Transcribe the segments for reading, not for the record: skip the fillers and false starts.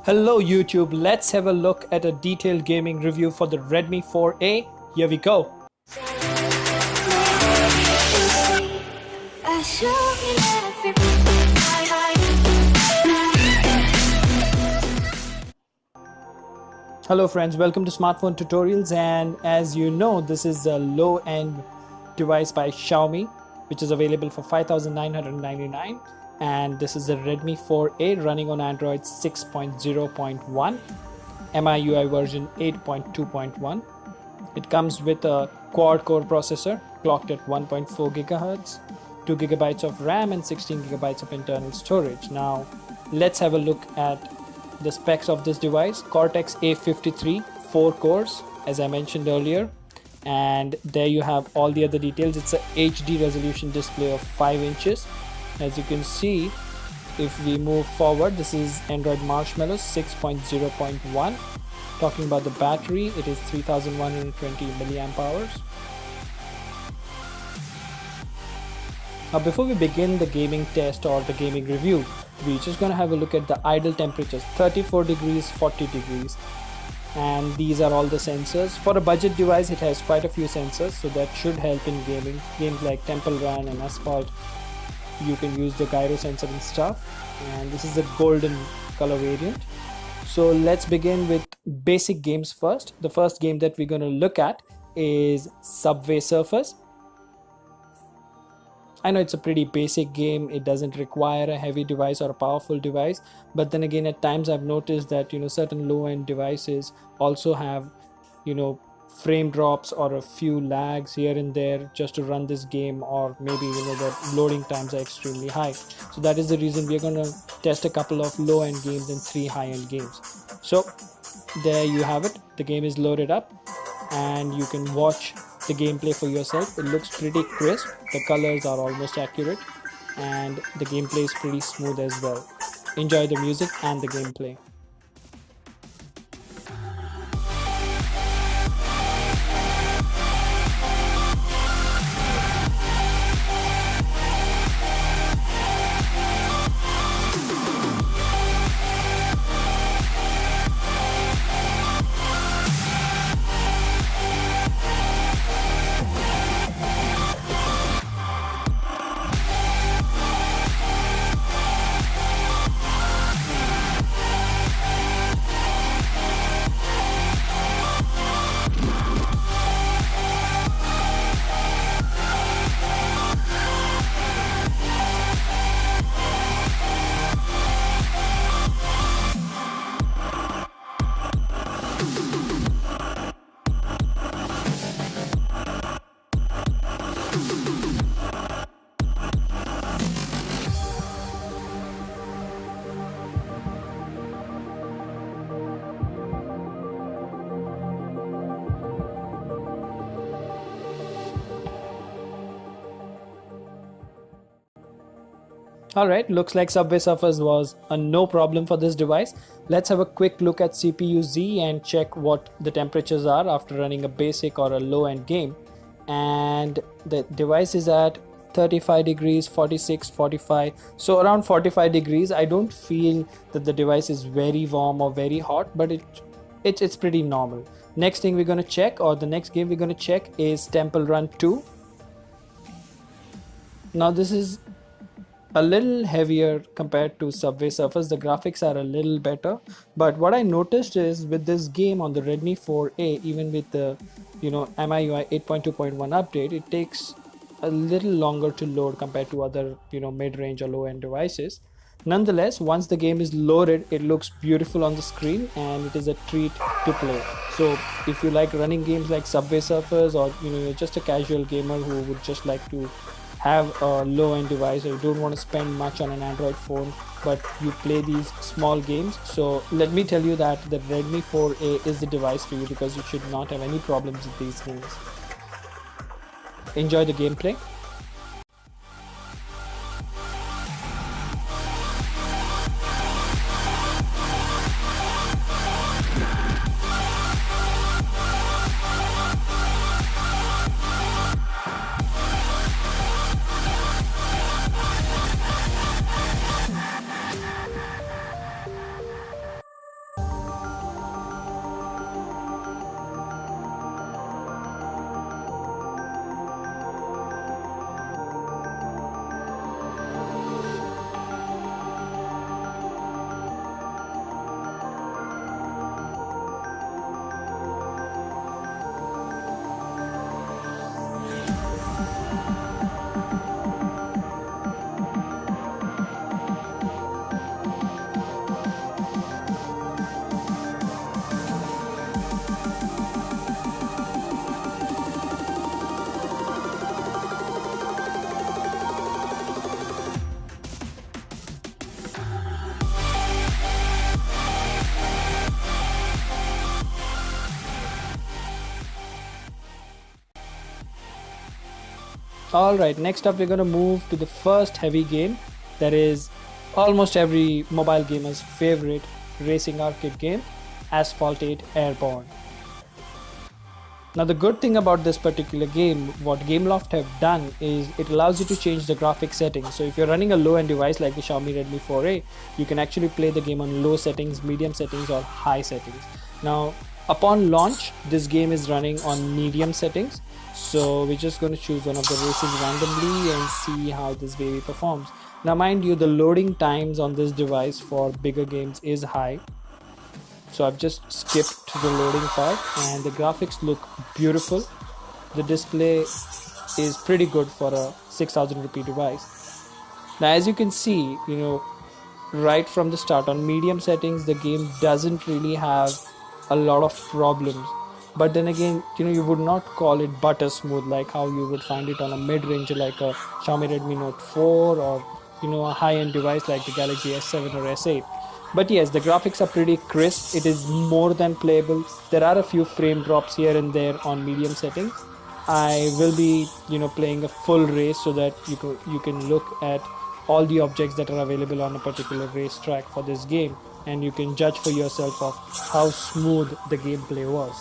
Hello YouTube, let's have a look at a detailed gaming review for the Redmi 4A. Here we go. Hello friends, welcome to Smartphone Tutorials, and as you know, this is a low-end device by Xiaomi which is available for 5,999, and this is the Redmi 4A running on Android 6.0.1, MIUI version 8.2.1. It comes with a quad-core processor clocked at 1.4 GHz, 2 GB of RAM and 16 GB of internal storage. Now let's have a look at the specs of this device. Cortex A53, 4 cores as I mentioned earlier, and there you have all the other details. It's a HD resolution display of 5 inches. As you can see, if we move forward, this is Android Marshmallow 6.0.1. Talking about the battery, it is 3120 milliamp hours. Now before we begin the gaming test or the gaming review, we're just going to have a look at the idle temperatures: 34 degrees, 40 degrees, and these are all the sensors. For a budget device, it has quite a few sensors, so that should help in gaming. Games like Temple Run and Asphalt, you can use the gyro sensor and stuff, and this is a golden color variant. So let's begin with basic games first. The first game that we're going to look at is Subway Surfers. I know it's a pretty basic game. It doesn't require a heavy device or a powerful device, but then again, at times I've noticed that certain low-end devices also have frame drops or a few lags here and there just to run this game, or maybe the loading times are extremely high. So that is the reason we're going to test a couple of low-end games and 3 high-end games. So there you have it. The game is loaded up and you can watch the gameplay for yourself. It looks pretty crisp, the colors are almost accurate, and the gameplay is pretty smooth as well. Enjoy the music and the gameplay. Alright, looks like Subway Surfers was a no problem for this device. Let's have a quick look at CPU Z and check what the temperatures are after running a basic or a low-end game. And the device is at 35 degrees, 46, 45, so around 45 degrees. I don't feel that the device is very warm or very hot, but it's pretty normal. Next thing we're going to check, or the next game we're going to check, is Temple Run 2. Now this is a little heavier compared to Subway Surfers. The graphics are a little better, but what I noticed is with this game on the Redmi 4A, even with the MIUI 8.2.1 update, it takes a little longer to load compared to other mid-range or low-end devices. Nonetheless, once the game is loaded, it looks beautiful on the screen and it is a treat to play. So if you like running games like Subway Surfers, or you're just a casual gamer who would just like to have a low-end device, or you don't want to spend much on an Android phone but you play these small games, so let me tell you that the Redmi 4A is the device for you, because you should not have any problems with these games. Enjoy the gameplay. Alright, next up we're going to move to the first heavy game that is almost every mobile gamer's favorite racing arcade game, Asphalt 8 Airborne. Now the good thing about this particular game, what Gameloft have done is it allows you to change the graphic settings. So if you're running a low-end device like the Xiaomi Redmi 4A, you can actually play the game on low settings, medium settings or high settings. Now upon launch, this game is running on medium settings. So we're just going to choose one of the races randomly and see how this baby performs. Now mind you, the loading times on this device for bigger games is high. So I've just skipped the loading part and the graphics look beautiful. The display is pretty good for a 6000 rupee device. Now as you can see, right from the start on medium settings, the game doesn't really have a lot of problems. But then again, you would not call it butter smooth like how you would find it on a mid-range like a Xiaomi Redmi Note 4 or a high-end device like the Galaxy S7 or S8. But yes, the graphics are pretty crisp. It is more than playable. There are a few frame drops here and there on medium settings. I will be playing a full race so that you can look at all the objects that are available on a particular racetrack for this game, and you can judge for yourself of how smooth the gameplay was.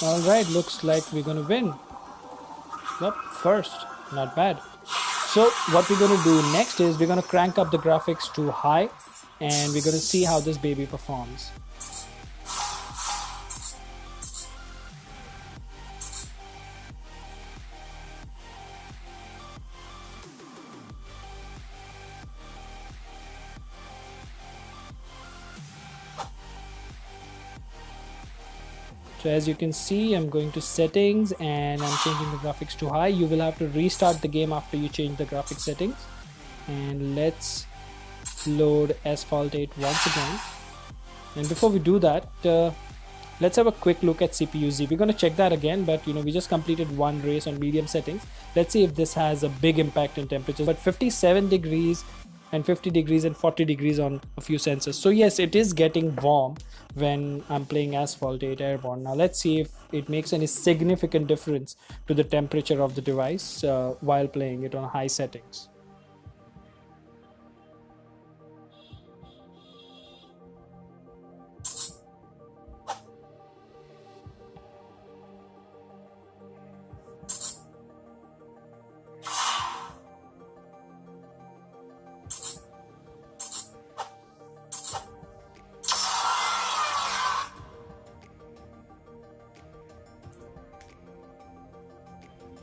Alright, looks like we're gonna win. Yep, first, not bad. So what we're gonna do next is we're gonna crank up the graphics to high and we're gonna see how this baby performs. So as you can see, I'm going to settings and I'm changing the graphics to high. You will have to restart the game after you change the graphics settings. And let's load Asphalt 8 once again. And before we do that, let's have a quick look at CPU Z. We're going to check that again, but we just completed one race on medium settings. Let's see if this has a big impact in temperatures. But 57 degrees and 50 degrees and 40 degrees on a few sensors. So yes, it is getting warm when I'm playing Asphalt 8 Airborne. Now let's see if it makes any significant difference to the temperature of the device while playing it on high settings.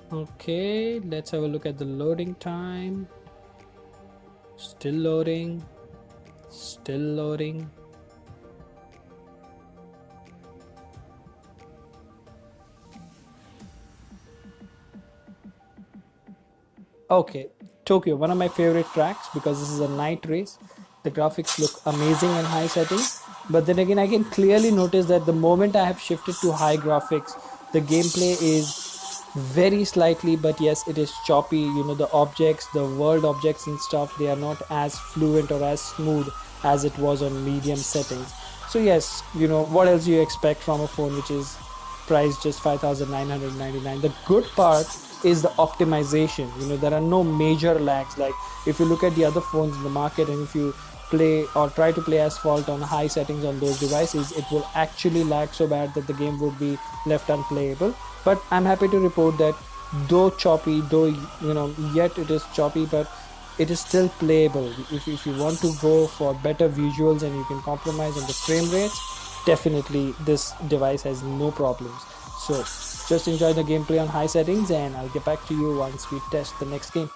Okay, let's have a look at the loading time. Still loading. Still loading. Okay, Tokyo, one of my favorite tracks because this is a night race. The graphics look amazing in high settings. But then again, I can clearly notice that the moment I have shifted to high graphics, the gameplay is very slightly, but yes, it is choppy. The objects, the world objects and stuff, they are not as fluent or as smooth as it was on medium settings. So yes, what else you expect from a phone which is priced just 5,999. The good part is the optimization. There are no major lags. Like if you look at the other phones in the market, and if you play or try to play Asphalt on high settings on those devices, it will actually lag so bad that the game would be left unplayable. But I'm happy to report that though choppy, though yet it is choppy, but it is still playable. If you want to go for better visuals and you can compromise on the frame rates, definitely this device has no problems. So just enjoy the gameplay on high settings, and I'll get back to you once we test the next game.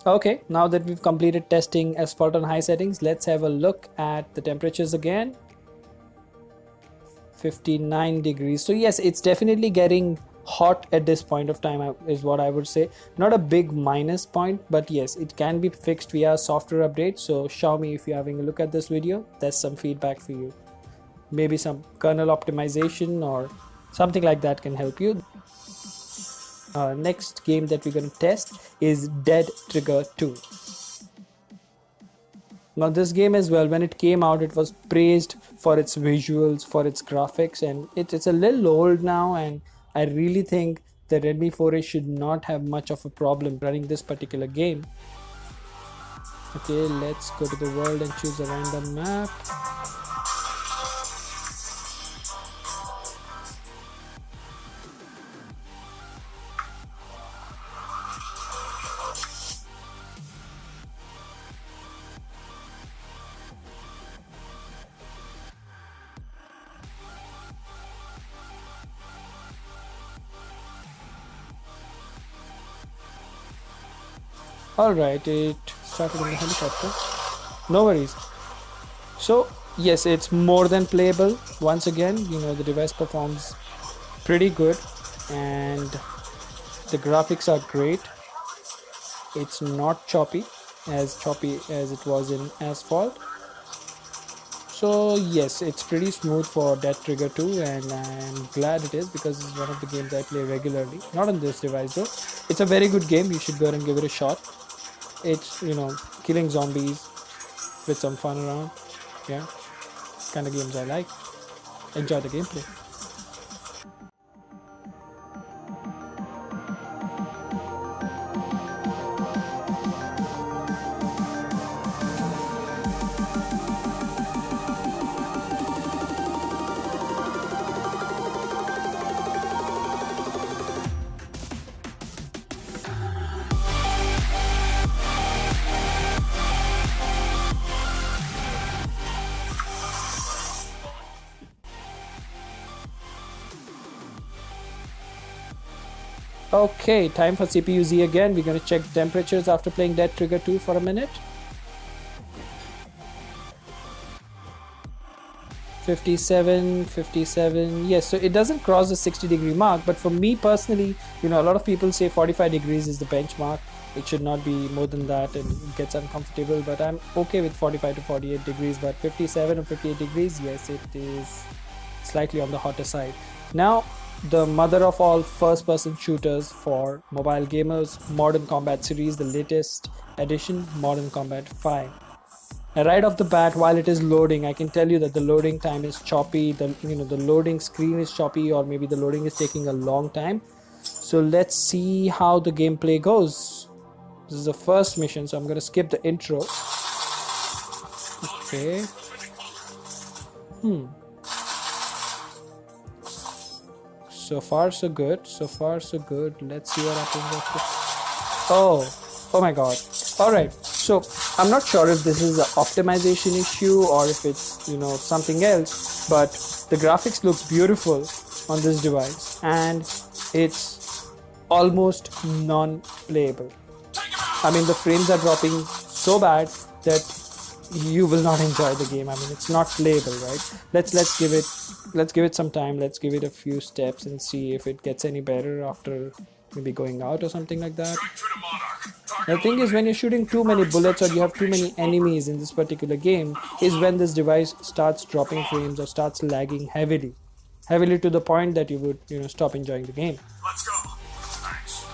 Okay, now that we've completed testing Asphalt on high settings, let's have a look at the temperatures again. 59 degrees. So yes, it's definitely getting hot at this point of time, is what I would say. Not a big minus point, but yes, it can be fixed via software update. So Xiaomi, if you're having a look at this video, that's some feedback for you. Maybe some kernel optimization or something like that can help you. Next game that we're going to test is Dead Trigger 2. Now this game as well, when it came out, it was praised for its visuals, for its graphics, and it's a little old now, and I really think the Redmi 4A should not have much of a problem running this particular game. Okay, let's go to the world and choose a random map. Alright, it started in the helicopter. No worries. So yes, it's more than playable. Once again, the device performs pretty good and the graphics are great. It's not choppy as it was in Asphalt. So yes, it's pretty smooth for Dead Trigger 2, and I'm glad it is because it's one of the games I play regularly. Not on this device though. It's a very good game. You should go ahead and give it a shot. It's killing zombies with some fun around. Yeah, kind of games I like. Enjoy the gameplay. Okay, time for CPU Z again. We're going to check temperatures after playing Dead Trigger 2 for a minute. 57. Yes, so it doesn't cross the 60-degree mark, but for me personally, a lot of people say 45 degrees is the benchmark. It should not be more than that, and it gets uncomfortable, but I'm okay with 45 to 48 degrees. But 57 or 58 degrees, yes, it is slightly on the hotter side. Now, the mother of all first-person shooters for mobile gamers, Modern Combat series, the latest edition, Modern Combat 5. Now, right off the bat, while it is loading, I can tell you that the loading time is choppy. The loading screen is choppy, or maybe the loading is taking a long time. So let's see how the gameplay goes. This is the first mission, so I'm gonna skip the intro. Okay. So far so good. Let's see what happens after. Oh my god. Alright, so I'm not sure if this is an optimization issue or if it's something else, but the graphics look beautiful on this device and it's almost non-playable. I mean, the frames are dropping so bad that you will not enjoy the game. I mean, it's not playable, right? Let's give it some time. Let's give it a few steps and see if it gets any better after maybe going out or something like that. The thing is, when you're shooting too many bullets or you have too many enemies in this particular game, is when this device starts dropping frames or starts lagging heavily to the point that you would stop enjoying the game. Let's go. Thanks.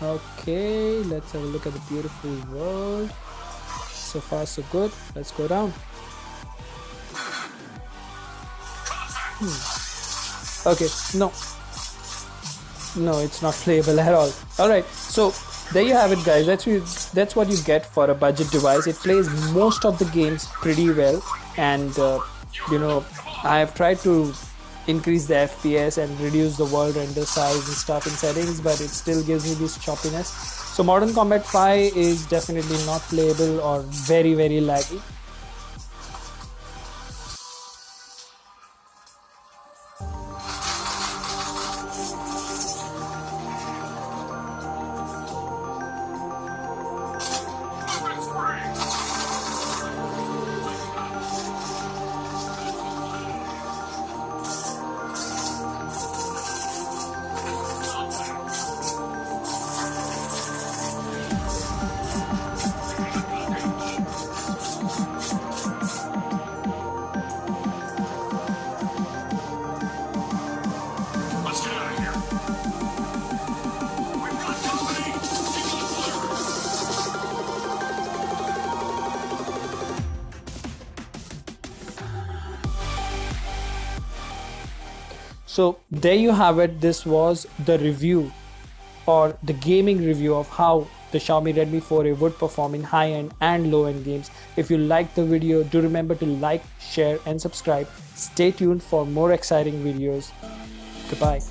Okay, let's have a look at the beautiful world. So far so good. Let's go down. Okay, no, it's not playable at all. Alright, so there you have it, guys. That's what you get for a budget device. It plays most of the games pretty well, and I have tried to increase the FPS and reduce the world render size and stuff in settings, but it still gives me this choppiness. So Modern Combat 5 is definitely not playable or very, very laggy. So there you have it. This was the review or the gaming review of how the Xiaomi Redmi 4A would perform in high-end and low-end games. If you liked the video, do remember to like, share and subscribe. Stay tuned for more exciting videos. Goodbye.